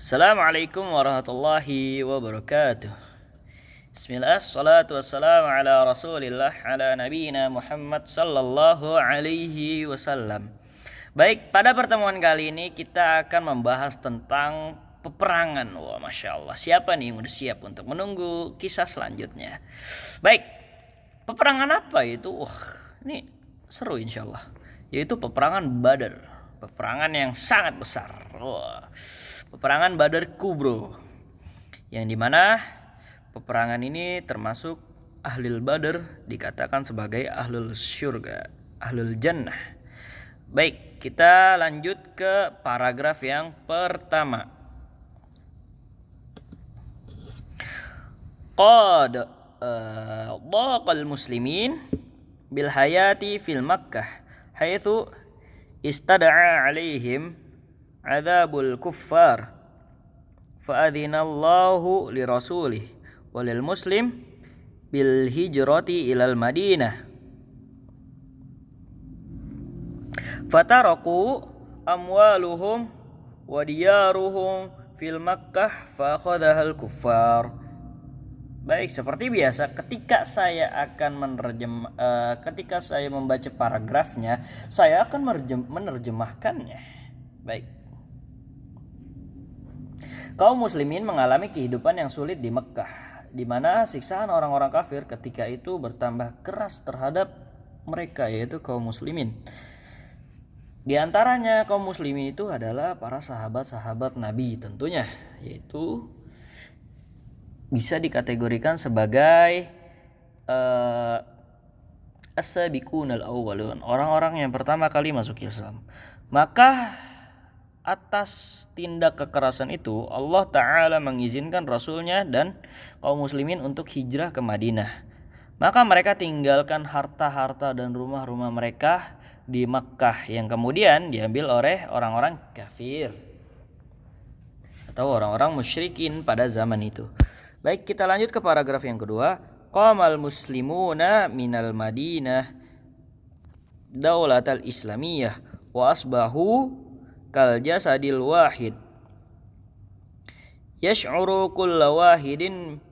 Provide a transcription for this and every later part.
Assalamualaikum warahmatullahi wabarakatuh. Bismillah, salatu wassalamu ala rasulillah ala nabiyina Muhammad sallallahu alaihi wasallam. Baik, pada pertemuan kali ini kita akan membahas tentang peperangan. Wah, Masya Allah, siapa nih yang udah siap untuk menunggu kisah selanjutnya? Baik, peperangan apa itu? Wah, ini seru insya Allah. Yaitu peperangan Badar. Peperangan yang sangat besar. Wah, peperangan Badar Kubro. Yang dimana peperangan ini termasuk Ahlul Badar dikatakan sebagai Ahlul Syurga, Ahlul Jannah. Baik, kita lanjut ke paragraf yang pertama. Qad dhaqal muslimin bil hayati fil Makkah haitsu istada'a alaihim adzabul kuffar fa'adzinallahu li rasulih walil muslim bil hijrati ilal Madinah fataraku amwaluhum wa diyaruhum fil Makkah fa akhadhahal kuffar. Baik, seperti biasa ketika saya membaca paragrafnya, saya akan menerjemahkannya. Baik. Kaum muslimin mengalami kehidupan yang sulit di Mekah, di mana siksaan orang-orang kafir ketika itu bertambah keras terhadap mereka, yaitu kaum muslimin. Di antaranya kaum muslimin itu adalah para sahabat-sahabat Nabi tentunya, yaitu bisa dikategorikan sebagai as-sabiqunal awwalun, orang-orang yang pertama kali masuk Islam. Maka atas tindak kekerasan itu Allah Ta'ala mengizinkan Rasulnya dan kaum muslimin untuk hijrah ke Madinah. Maka mereka tinggalkan harta-harta dan rumah-rumah mereka di Makkah yang kemudian diambil oleh orang-orang kafir atau orang-orang musyrikin pada zaman itu. Baik, kita lanjut ke paragraf yang kedua. Qamal muslimuna minal Madinah daulatal islamiyah wa asbahu kal jasadil wahid yash'uru kullu wahidin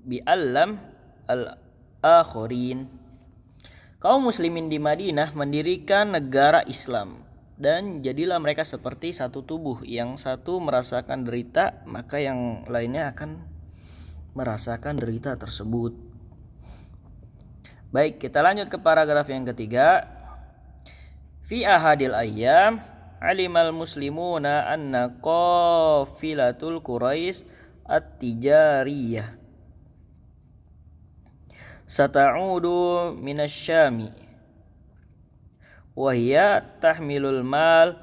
bi allam al-akhirin. Kaum muslimin di Madinah mendirikan negara Islam dan jadilah mereka seperti satu tubuh. Yang satu merasakan derita, maka yang lainnya akan merasakan derita tersebut. Baik, kita lanjut ke paragraf yang ketiga. Fi ahadil ayyam alimal muslimuna anna qafilatul Quraisy at-tijariyah sata'udu minasyami wa hiya tahmilul mal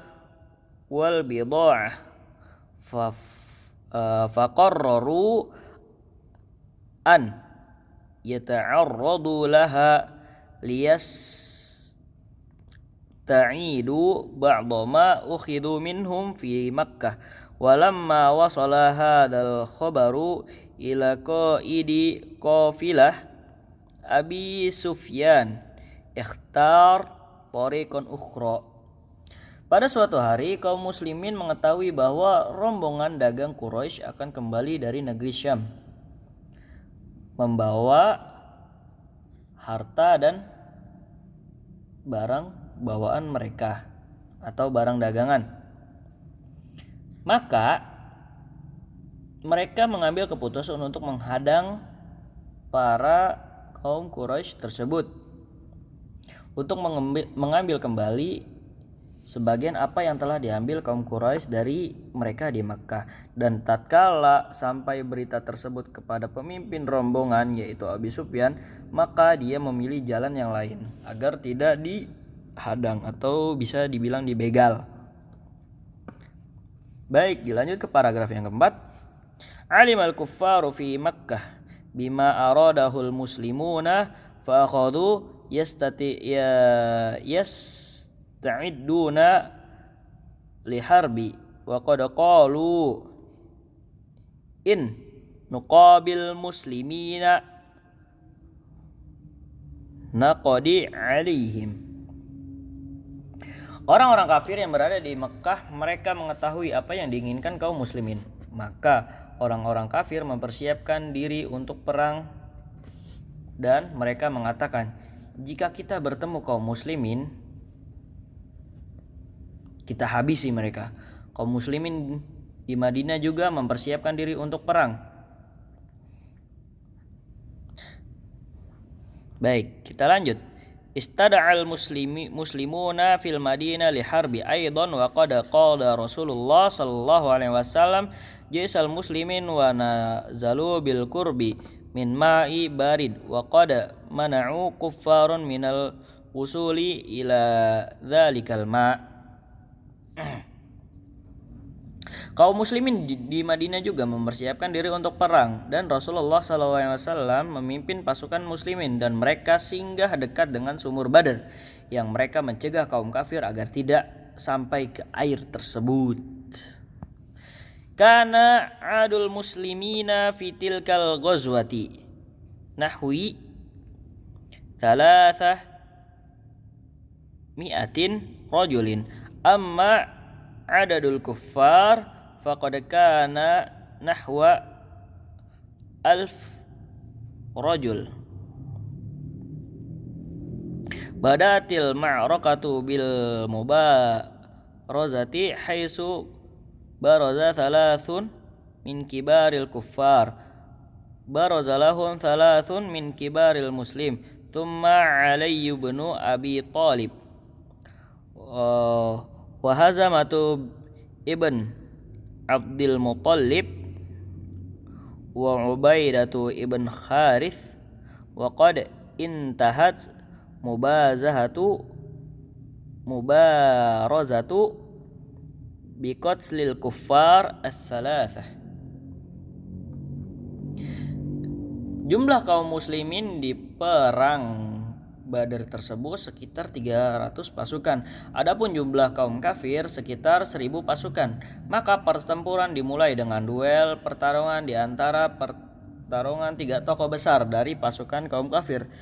wal bida'ah faqarraru an yata'arradu laha ta'idu ba'da ma ukhidu minhum fi Makkah walamma wasala hadzal khabaru ila qaidi qafilah Abi Sufyan ikhtar tariqan ukhra. Pada suatu hari kaum muslimin mengetahui bahwa rombongan dagang Quraisy akan kembali dari negeri Syam membawa harta dan barang bawaan mereka atau barang dagangan. Maka mereka mengambil keputusan untuk menghadang para kaum Quraisy tersebut untuk mengambil kembali sebagian apa yang telah diambil kaum Quraisy dari mereka di Makkah. Dan tatkala sampai berita tersebut kepada pemimpin rombongan yaitu Abi Sufyan, maka dia memilih jalan yang lain agar tidak dihadang atau bisa dibilang dibegal. Baik, dilanjut ke paragraf yang keempat. Alimal kuffaru fi Makkah bima aradahul muslimuna fa akhadhu yasta'idduna li harbi wa qad qalu in nuqabil muslimina naqdi alaihim Orang-orang kafir yang berada di Mekah, mereka mengetahui apa yang diinginkan kaum muslimin. Maka orang-orang kafir mempersiapkan diri untuk perang dan mereka mengatakan, jika kita bertemu kaum muslimin, kita habisi mereka. Kaum muslimin di Madinah juga mempersiapkan diri untuk perang. Baik, kita lanjut. Istada'al muslimuna fil Madinah li harbi aidan wa qad qala Rasulullah sallallahu alaihi wasallam jaisal muslimin wa nazalu bil qurbi min ma'i barid wa qad mana'u kuffarun minal usuli ila dzalikal ma'. Kaum muslimin di Madinah juga mempersiapkan diri untuk perang dan Rasulullah SAW memimpin pasukan muslimin dan mereka singgah dekat dengan sumur Badar yang mereka mencegah kaum kafir agar tidak sampai ke air tersebut. Kana adul muslimina fi tilkal ghazwati nahwi 300 rajulin amma adadul kuffar faqad kana nahwa 1000 rajul. Badatil ma'rakatu bil mubarazati haitsu baraza thalathun min kibaril kuffar baraza lahum thalathun min kibaril muslim thumma Ali ibn Abi Thalib wa hazamatu ibn Abdul Muttalib wa Ubaidatu ibn Kharith wa qad intahat mubarazatu biqatslil kuffar ats-tsalatsah. Jumlah kaum muslimin di perang Badar tersebut sekitar 300 pasukan. Adapun jumlah kaum kafir sekitar 1000 pasukan. Maka pertempuran dimulai dengan duel pertarungan di antara pertarungan 3 tokoh besar dari pasukan kaum kafir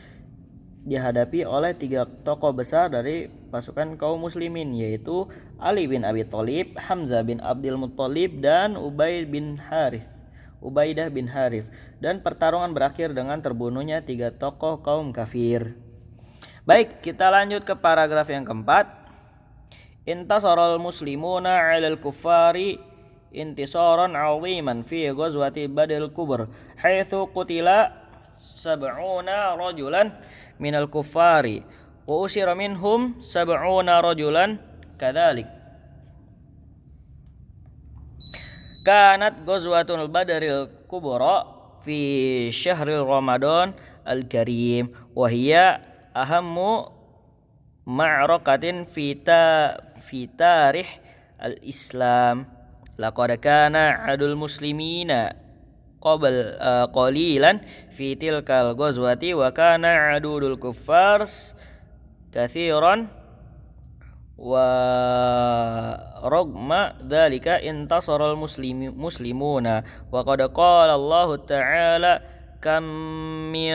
dihadapi oleh 3 tokoh besar dari pasukan kaum muslimin, yaitu Ali bin Abi Thalib, Hamzah bin Abdul Muttalib dan Ubaidah bin Harith. Dan pertarungan berakhir dengan terbunuhnya 3 tokoh kaum kafir. Baik, kita lanjut ke paragraf yang keempat. Intasaral muslimuna 'alal kuffari intisaran 'aziman fi ghazwati Badril Kubra haitsu qutila 70 rajulan minal kuffari wa usira minhum 70 rajulan kadzalik. Kanat ghazwatul Badril Kubra fi syahril Ramadan al-Karim wa hiya ahammu ma'rakatin fi tarikh al-Islam. Laqad kana adul muslimina qalilan fi tilkal ghazwati wa kana adudul kuffar kathiran wa ragma dzalika intasara muslimuna wa qad qala Allah ta'ala kam min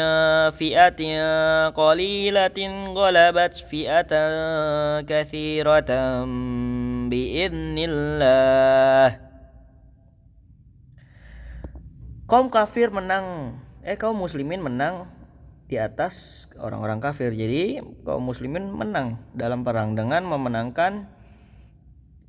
fi'atin qalilatin ghalabat fi'atan katsiratan biidznillah. Kaum muslimin menang di atas orang-orang kafir. Jadi kaum muslimin menang dalam perang dengan memenangkan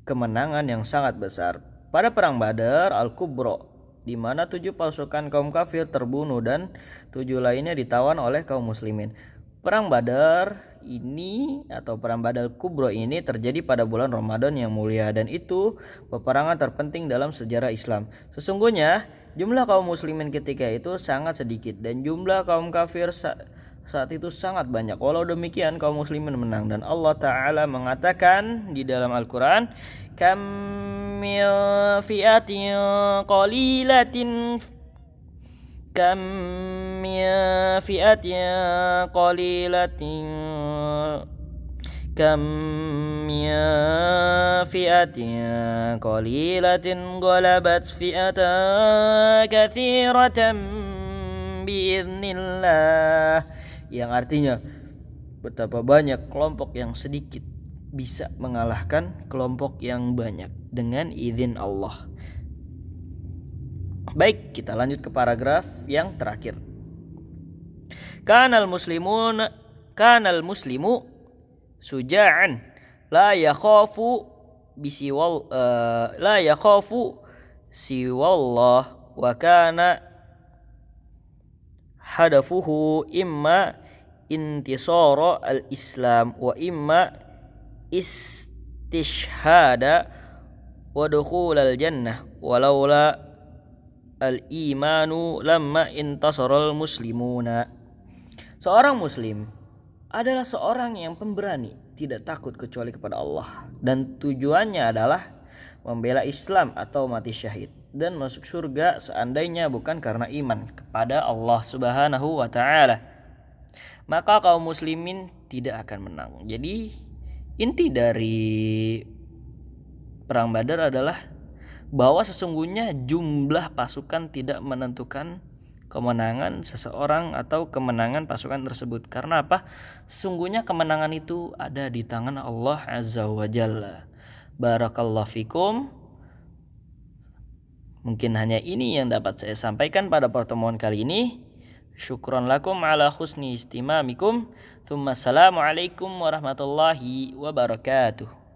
kemenangan yang sangat besar. Pada perang Badar Al-Kubra, di mana 7 pasukan kaum kafir terbunuh dan 7 lainnya ditawan oleh kaum muslimin. Perang Badar ini atau perang Badar Kubra ini terjadi pada bulan Ramadan yang mulia dan itu peperangan terpenting dalam sejarah Islam. Sesungguhnya jumlah kaum muslimin ketika itu sangat sedikit dan jumlah kaum kafir saat itu sangat banyak. Walau demikian kaum muslimin menang dan Allah Ta'ala mengatakan di dalam Al-Quran, kam min fi'atin qalilatin kam min fi'atin qalilatin kam min fi'atin qalilatin ghalabat fi'atan katsiratan biiznillah, yang artinya betapa banyak kelompok yang sedikit bisa mengalahkan kelompok yang banyak dengan izin Allah. Baik, kita lanjut ke paragraf yang terakhir. Kanal muslimu suja'an la yakhafu siwallah wa kana hadafuhu imma intisara al-islam wa imma istishhada wa dukhul al-jannah walaula al-imanu lamma intasara al-muslimuna. Seorang muslim adalah seorang yang pemberani, tidak takut kecuali kepada Allah, dan tujuannya adalah membela Islam atau mati syahid dan masuk surga seandainya bukan karena iman kepada Allah Subhanahu wa taala. Maka kaum muslimin tidak akan menang. Jadi inti dari perang Badar adalah bahwa sesungguhnya jumlah pasukan tidak menentukan kemenangan seseorang atau kemenangan pasukan tersebut. Karena apa? Sesungguhnya kemenangan itu ada di tangan Allah Azza wa Jalla. Barakallahu fikum. Mungkin hanya ini yang dapat saya sampaikan pada pertemuan kali ini. Syukran lakum ala husni istimamikum. Thumma assalamualaikum warahmatullahi wabarakatuh.